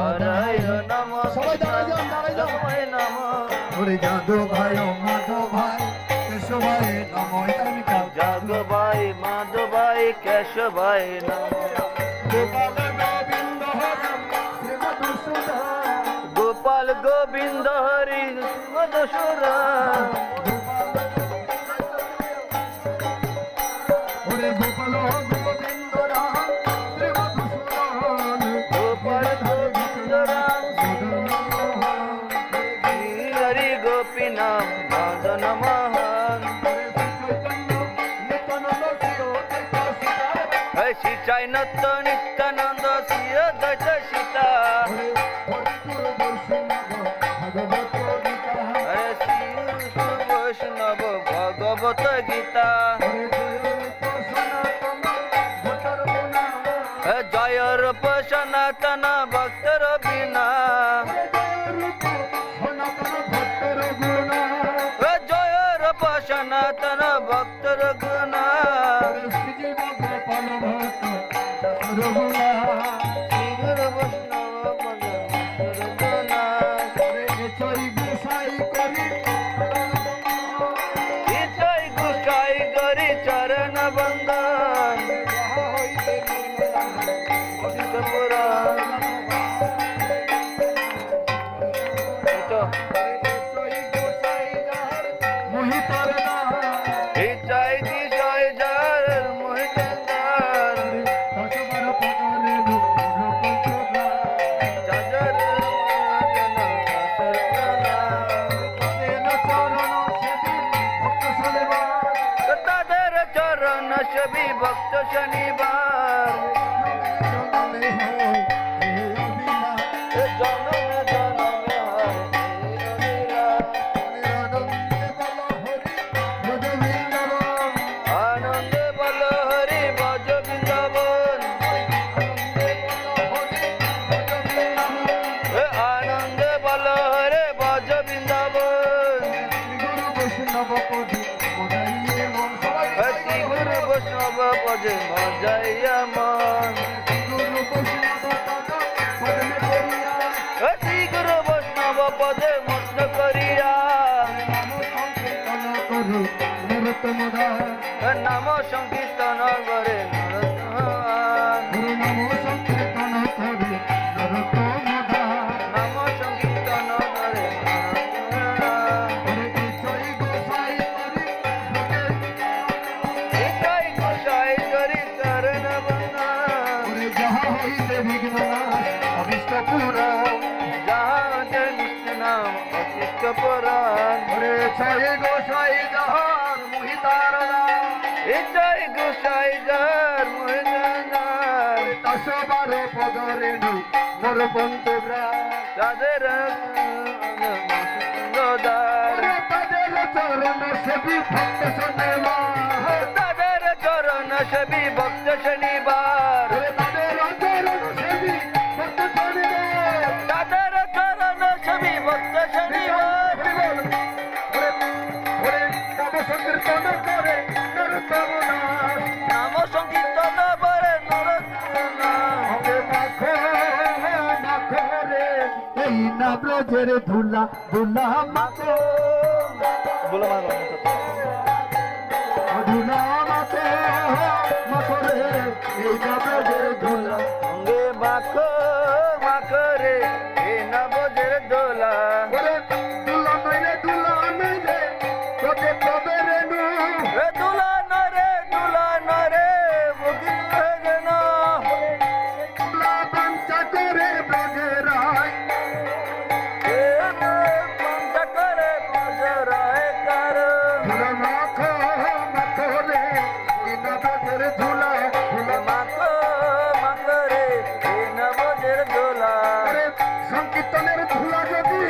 হরায় নম সবাই দাঁড়াই যান, দাঁড়াই যান। সবাই নম ওরে যাদু ভাই ও মাধব ভাই কেশবাই নম ইতামিকা যাদব ভাই মাধব ভাই কেশব ভাই নম গোপাল গোবিন্দ হরি শ্রী মধুসূদন গোপাল গোবিন্দ হরি মধুসূদন ওরে গোপাল গোবিন্দ রাম শ্রী মধুসূদন গোপাল গোবিন্দ রাম হরি গোপী নাম মদন মোহন শ্রী চাইনত্য নিত্যানন্দ শ্রী দ্বৈত সীতা হরে শ্রী বৈষ্ণব ভগবত গীতা জয় রূপ সনাতন ভক্তর বিনা জয় রূপ সনাতন ভক্তর গুণা শ্রী গুরু বৈষ্ণব ভক্তর গুণা জয় গুসাই গরি চরণ বন্দন পুরাণ জয় কিশয় যার মোহিতার চাদর তাদের চরণ ছবি ভক্ত শনিবার জনমে জনমে আনন্দে বল হরি ভজ বৃন্দাবন আনন্দে বল হরে ভজ বৃন্দাবন শ্রী গুরু বৈষ্ণব পদে মজাইয়া মন শ্রী গুরু বৈষ্ণব পদে মগ্ন করিয়া নাম সংকীর্তন করে নাম সংকীর্তন করে জয় গোসাই করি চরণ বন্দন যাহা বিষ্ণু নাম অশিষ্ট পুরাণ গোসাই যাহার মোহিতার জয় গোসাই যার মোহিতার দশবার পদরেণু মোর পঞ্চগ্রা তাদের সুন্দর তাদের চরণ সেবী ভক্ত শোনেমা তাদের চরণ সেবী ভক্ত শনিবার তাদের চরণ সেবী ভক্ত শোনেমা তাদের চরণ সেবী ভক্ত শনিবার নাম সংকীর্তন করে নরোত্তম দাস নাম সংকীর্তন করে নরোত্তম এই না ব্রজের ধুলা ধুলা মাখো বলো ধুলা মাখো মাখো রে এই না ব্রজের ধুলা অঙ্গে মাখো মাখো রে এ নবজের দোলা দুলা নইলে তোকে তবে রেণু দুলা নরে বকিল যেন দুলা বাঞ্চা করে ব্রজের রায় পঞ্চা করে বজরায় কার ধুলা মাখো মাখো রে এই না ব্রজের ধুলা ধুলা মাখো মাখো রে এ নবজের দোলা সংকীর্তনের ধুলা যদি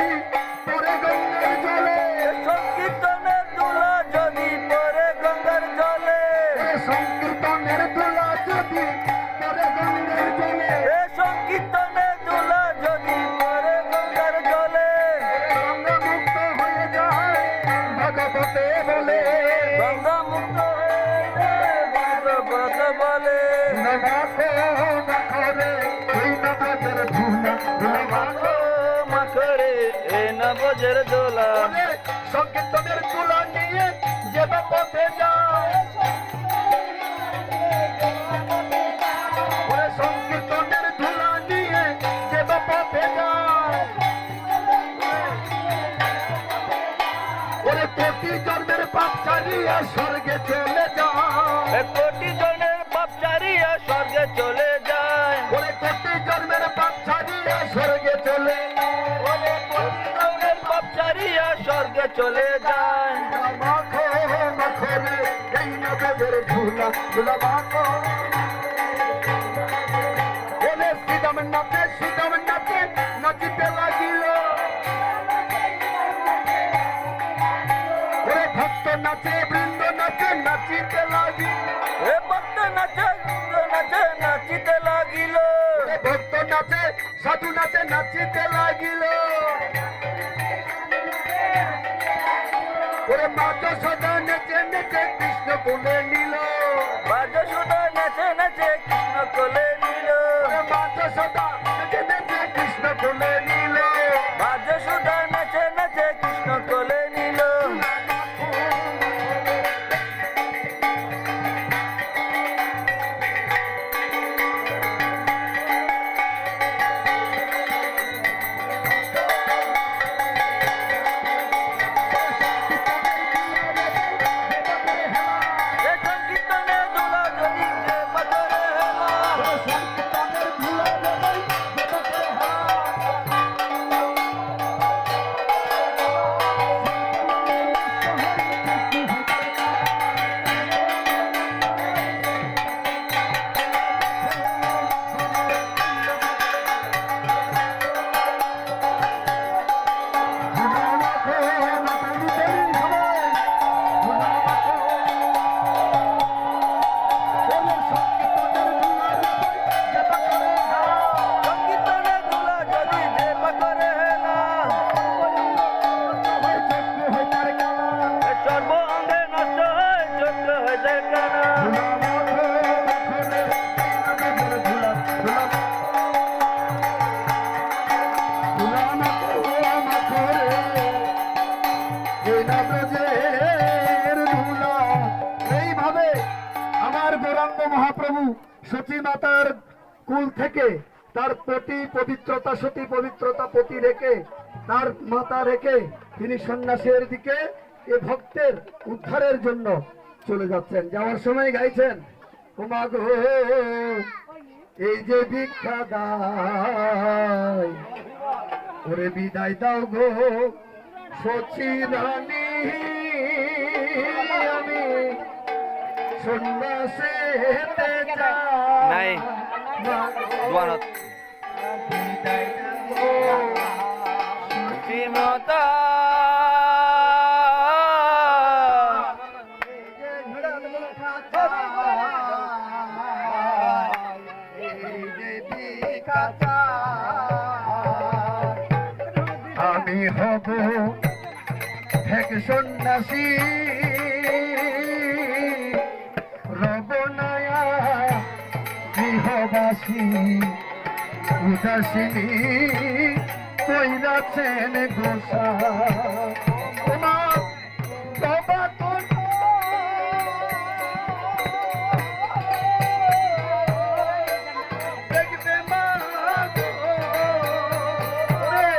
বোঝের দোলা ওরে সংকীর্তনের তুলা নিয়ে যে বা পথে যায় ওরে সংকীর্তনের ধুলা নিয়ে যে বা পথে যায় ওরে কোটি জন্মের পাপ ছাড়িয়া স্বর্গে চলে যায় কোটি জনের পাপ ছাড়িয়া স্বর্গে চলে যায় ওরে কোটি জন্মের পাপ ছাড়িয়া স্বর্গে চলে ওরে কোটি জনের পাপ ছাড়িয়া স্বর্গে চলে যায় মাখো মাখো রে এই নদের ধুলা ধুলা মাখো ওরে সিদাম নাচে নাচিতে লাগিল ওরে ভক্ত নাচে বৃন্দ নাচে নাচিতে লাগিল এ ভক্ত নাচে নাচিতে লাগিল ওরে ভক্ত নাচে সাধু নাচে নাচিতে লাগিল ওরে মাঝ সদা নেচে নেচে কৃষ্ণ কোলে নিল বাজ সুদা নাচে নাচে কৃষ্ণ কোলে নিল ওরে মাঝ সদা নেচে নেচে কৃষ্ণ কোলে নিল বাজ সুদা নাচে নাচে কৃষ্ণ কোলে নিল এ সংকীর্তনে দোলা যদি যে পাথরে হেলা সংকীর্তনে দোলা যদি যে পাথরে হেলা এ সর্ব অঙ্গে নষ্ট হয় চোখ হয়ে যায় কানা এইভাবে আমার গৌরাঙ্গ মহাপ্রভু সতী মাতার কুল থেকে তার প্রতি পবিত্রতা সতী পবিত্রতা প্রতি রেখে তার মাতা রেখে তিনি সন্ন্যাসের দিকে এ ভক্তের উদ্ধারের জন্য চলে যাচ্ছেন। যাওয়ার সময় গাইছেন ওমা গো এই যে ভিক্ষা দায় ওরে বিদায় দাও গো সচি রানী আমি সন্ন্যাসে নাই দোয়ানত বিদায় দাও শ্রীমতা আমি হব এক সন্ন্যাসী রবনায়া গৃহবাসী উদাসিনী কইরাছেন গোসা তোমার বাবা তোর দেখবে মা গো, রে,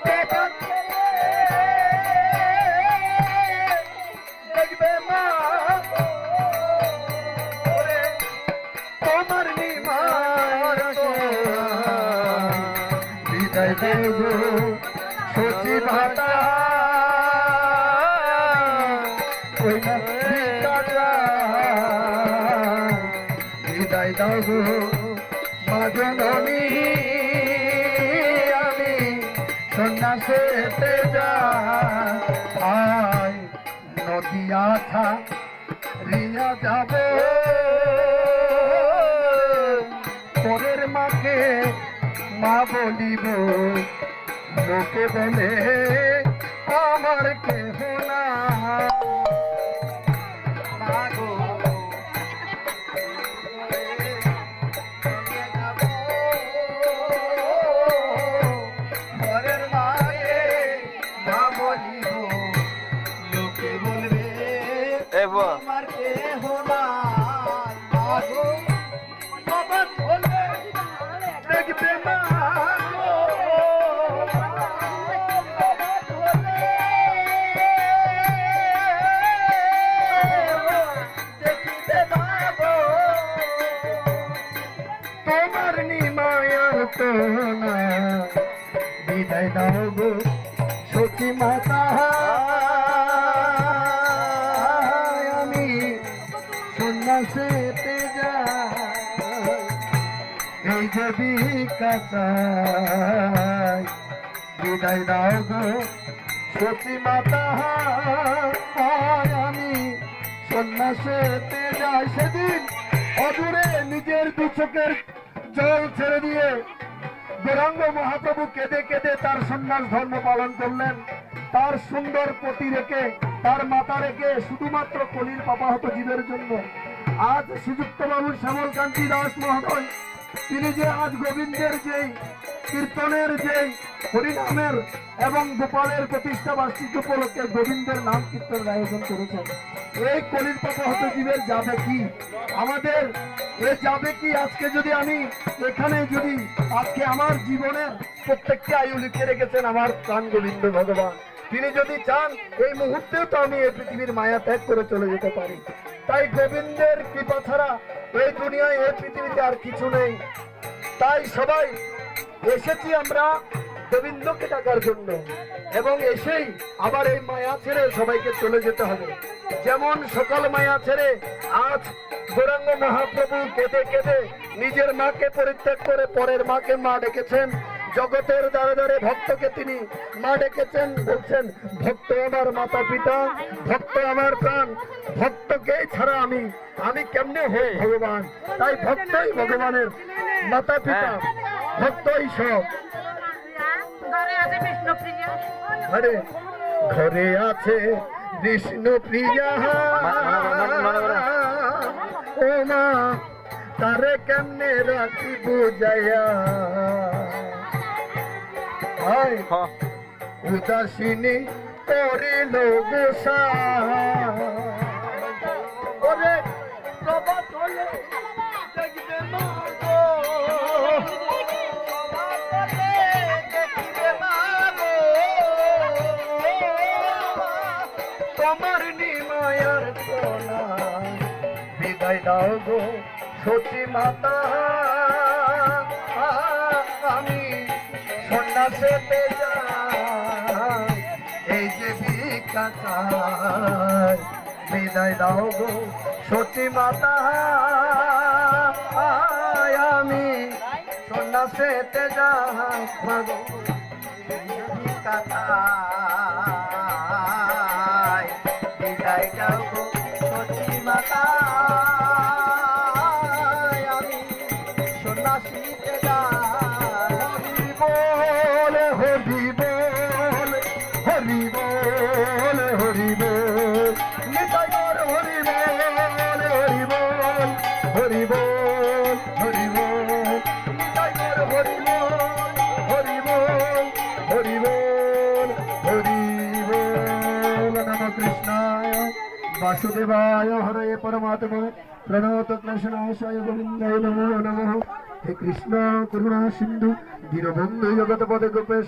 বাবা দেখবে মা রে, তোমার নিমার বিদায় দেব সচি ভাতা ওই না ভিক্ষাটা বিদায় দাও গো মা জননী আমি সন্ন্যাসেতে যাই নদী আছা রিয়া যাব পরের মাকে মা বলিব লোকে বলে আমার কেহ না মা গো পরের মাকে না, বিদায় দাও গো সতী মাতা, আমি সন্ন্যাসেতে যাই, এই যে ভিক্ষা চাই, বিদায় দাও গো সতী মাতা, আমি সন্ন্যাসেতে যাই। সেদিন অদূরে নিজের দু চোখের জল ছেড়ে দিয়ে গৌরাঙ্গ মহাপ্রভু কেঁদে কেঁদে তার সন্ন্যাস ধর্ম পালন করলেন। তার সুন্দর পতি রেখে, তার মাতা রেখে, শুধুমাত্র কলির পাপাহত জীবের জন্য। আজ শ্রীযুক্ত বাবু শ্যামলকান্তি দাস মহোদয়, তিনি যে আজ গোবিন্দের যেই কীর্তনের যেই হরিনামের এবং গোপালের প্রতিষ্ঠা বার্ষিকী উপলক্ষে গোবিন্দের নাম কীর্তনের আয়োজন করেছেন, এই কলির পাপাহত জীবের যাবে কি, আমাদের এ যাবে কি? আজকে যদি আমি এখানে যদি আজকে আমার জীবনের প্রত্যেকটি আয়ু লিখে রেখেছেন আমার প্রাণ গোবিন্দ ভগবান, তিনি যদি চান এই মুহূর্তেও তো আমি এই পৃথিবীর মায়া ত্যাগ করে চলে যেতে পারি। তাই গোবিন্দের কৃপা ছাড়া এই দুনিয়ায় এই পৃথিবীতে আর কিছু নেই। তাই সবাই এসেছি আমরা গোবিন্দকে ডাকার জন্য, এবং এসেই আবার এই মায়া ছেড়ে সবাইকে চলে যেতে হবে। যেমন সকাল মায়া ছেড়ে আজ গৌরাঙ্গ মহাপ্রভু কেঁদে কেঁদে নিজের মাকে পরিত্যাগ করে পরের মাকে মা ডেকেছেন, জগতের দ্বারে দ্বারে ভক্তকে তিনি মা ডেকেছেন, বলছেন ভক্ত আমার মাতা পিতা, ভক্ত আমার প্রাণ, ভক্তকে ছাড়া আমি কেমনে হই ভগবান। তাই ভক্তই ভগবানের মাতা পিতা, ভক্তই সব। আরে ঘরে আছে বিষ্ণু প্রিয়া, ও মা তারে কেমনে রাখি বুঝাইয়া, উদাসিনী করিল গোসা, ওরে প্রভাত হলে দেখবে মা গো, তোমার নিমায়ার সোনা, বিদায় দাও গো সতী মাতা, আমি সন্ন্যাসেতে যাই, এই যে ভিক্ষা চাই, বিদায় দাও গো সতী মাতা, আমি সন্ন্যাসেতে যাই, ভিক্ষা চাই, বিদায় দাও গো সতী মাতা, আমি সন্ন্যাসীতে যাই। হরি বল হরি বল হরি বল, নিতাই গৌর হরি বল হরি বল হরি বল হরি বল, নিতাই গৌর হরি বল হরি বল হরি বল হরি বল। নমঃ কৃষ্ণায় বাসুদেবায় হরে পরমাত্মনে প্রণত ক্লেশনাশায় গোবিন্দায় নমো নমঃ। হে কৃষ্ণ করুণা সিন্ধু দীনবন্ধু জগৎপদে গোপেশ